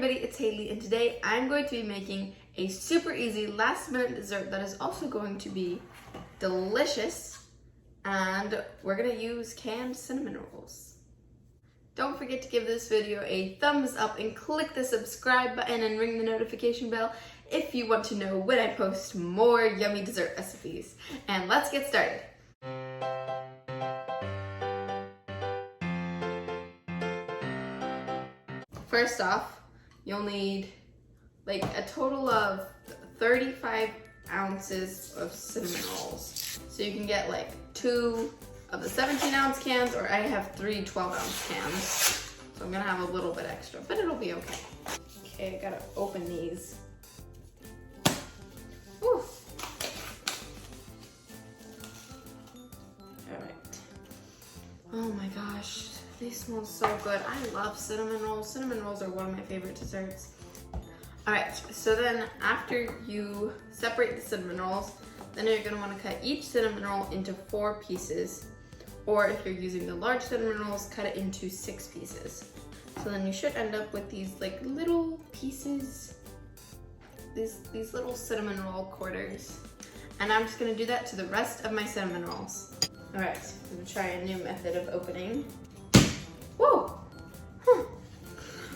everybody, it's Hailey, and today I'm going to be making a super easy last minute dessert that is also going to be delicious, and we're going to use canned cinnamon rolls. Don't forget to give this video a thumbs up and click the subscribe button and ring the notification bell if you want to know when I post more yummy dessert recipes. And let's get started. First off, you'll need like a total of 35 ounces of cinnamon rolls. So you can get like 2 of the 17-ounce cans, or I have 3 12-ounce cans. So I'm gonna have a little bit extra, but it'll be okay. Okay, I gotta open these. Whew. All right. Oh my gosh. They smell so good. I love cinnamon rolls. Cinnamon rolls are one of my favorite desserts. All right, so then after you separate the cinnamon rolls, then you're gonna wanna cut each cinnamon roll into 4 pieces. Or if you're using the large cinnamon rolls, cut it into 6 pieces. So then you should end up with these like little pieces, these little cinnamon roll quarters. And I'm just gonna do that to the rest of my cinnamon rolls. All right, I'm gonna try a new method of opening. Whoa!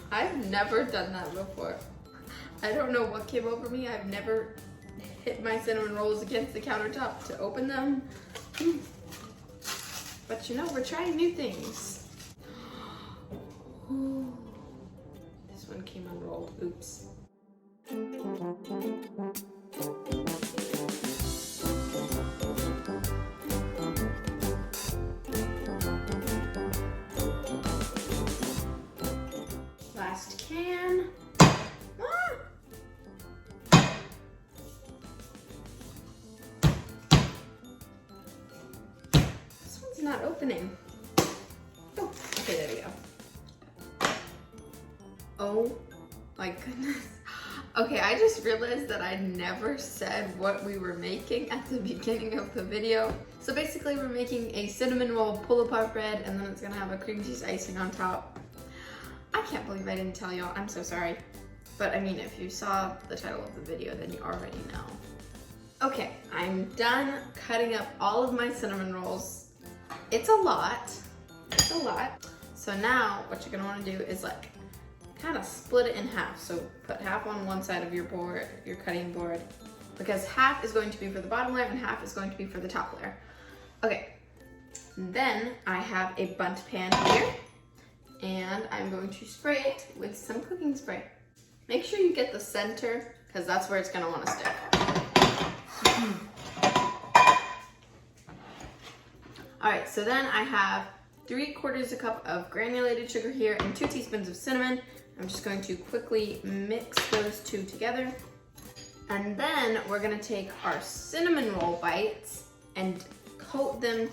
I've never done that before. I don't know what came over me. I've never hit my cinnamon rolls against the countertop to open them. But you know, we're trying new things. Ooh. This one came unrolled. Oops. Last can. This one's not opening. Oh, okay, there we go. Oh my goodness. Okay, I just realized that I never said what we were making at the beginning of the video. So basically we're making a cinnamon roll pull-apart bread, and then it's gonna have a cream cheese icing on top. I can't believe I didn't tell y'all. I'm so sorry. But I mean, if you saw the title of the video, then you already know. Okay, I'm done cutting up all of my cinnamon rolls. It's a lot. It's a lot. So now what you're gonna wanna do is like kind of split it in half. So put half on one side of your board, your cutting board, because half is going to be for the bottom layer and half is going to be for the top layer. Okay, then I have a bundt pan here, and I'm going to spray it with some cooking spray. Make sure you get the center, because that's where it's gonna wanna stick. All right, so then I have 3/4 cup of granulated sugar here and 2 teaspoons of cinnamon. I'm just going to quickly mix those two together. And then we're gonna take our cinnamon roll bites and coat them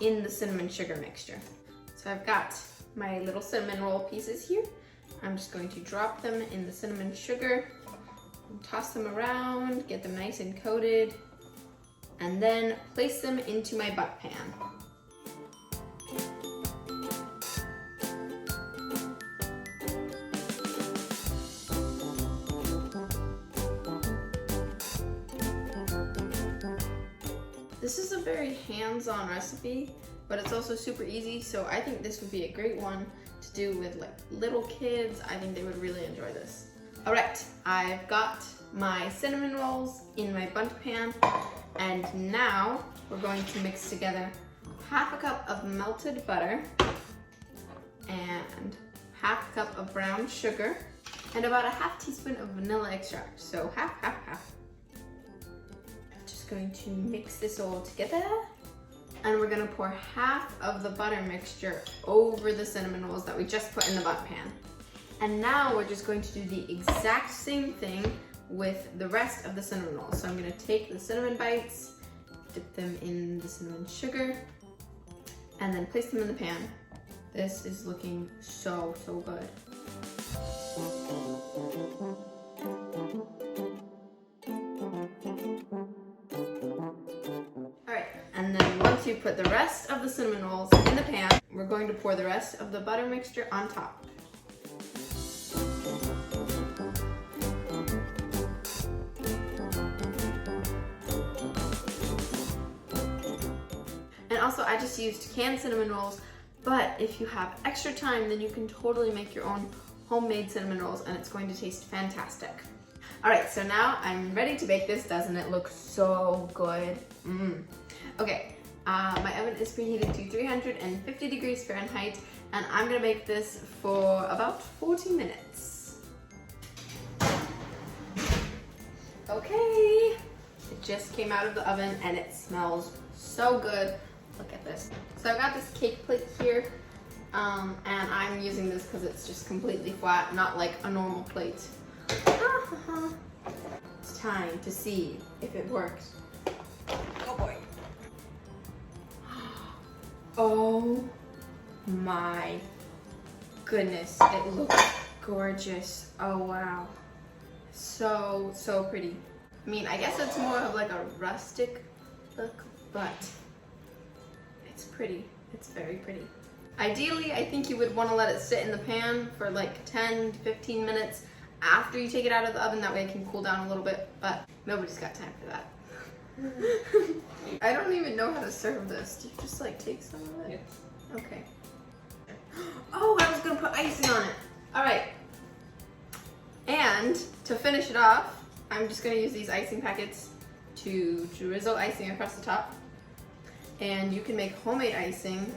in the cinnamon sugar mixture. So I've got my little cinnamon roll pieces here. I'm just going to drop them in the cinnamon sugar, toss them around, get them nice and coated, and then place them into my bundt pan. This is a very hands-on recipe, but it's also super easy, so I think this would be a great one to do with like little kids. I think they would really enjoy this. All right, I've got my cinnamon rolls in my bundt pan, and now we're going to mix together 1/2 cup of melted butter and 1/2 cup of brown sugar and about 1/2 teaspoon of vanilla extract. So half. Going to mix this all together, and we're gonna pour half of the butter mixture over the cinnamon rolls that we just put in the bundt pan. And now we're just going to do the exact same thing with the rest of the cinnamon rolls. So I'm gonna take the cinnamon bites, dip them in the cinnamon sugar, and then place them in the pan. This is looking so good. And then once you put the rest of the cinnamon rolls in the pan, we're going to pour the rest of the butter mixture on top. also I just used canned cinnamon rolls, but if you have extra time, then you can totally make your own homemade cinnamon rolls and it's going to taste fantastic. All right, so now I'm ready to bake this. Doesn't it look so good? Okay, my oven is preheated to 350 degrees Fahrenheit, and I'm gonna bake this for about 40 minutes. Okay, it just came out of the oven and it smells so good. Look at this. So I've got this cake plate here, and I'm using this because it's just completely flat, not like a normal plate. It's time to see if it works. Oh boy. Oh my goodness, it looks gorgeous. Oh wow. So pretty. I mean, I guess it's more of like a rustic look, but it's pretty. It's very pretty. Ideally, I think you would want to let it sit in the pan for like 10 to 15 minutes after you take it out of the oven. That way it can cool down a little bit, but nobody's got time for that. I don't even know how to serve this. Do you just like take some of it? Yeah. Okay. Oh, I was gonna put icing on it. All right. And to finish it off, I'm just gonna use these icing packets to drizzle icing across the top. And you can make homemade icing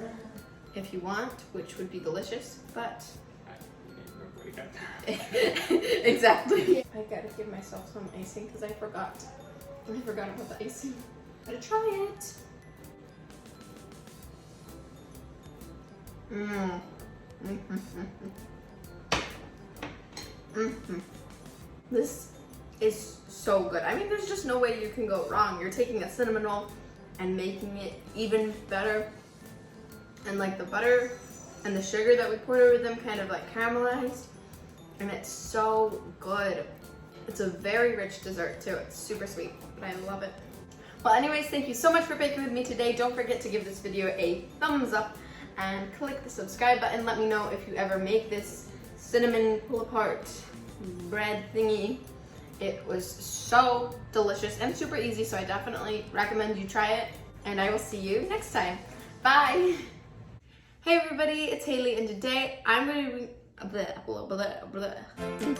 if you want, which would be delicious, but exactly. I gotta give myself some icing because I forgot about the icing. Gotta try it. This is so good. I mean, there's just no way you can go wrong. You're taking a cinnamon roll and making it even better. And like the butter and the sugar that we poured over them kind of like caramelized. And it's so good. It's a very rich dessert too. It's super sweet, but I love it. Well, anyways, thank you so much for baking with me today. Don't forget to give this video a thumbs up and click the subscribe button. Let me know if you ever make this cinnamon pull apart bread thingy. It was so delicious and super easy, so I definitely recommend you try it. And I will see you next time. Bye. Hey everybody, it's Hailey, and today I'm going to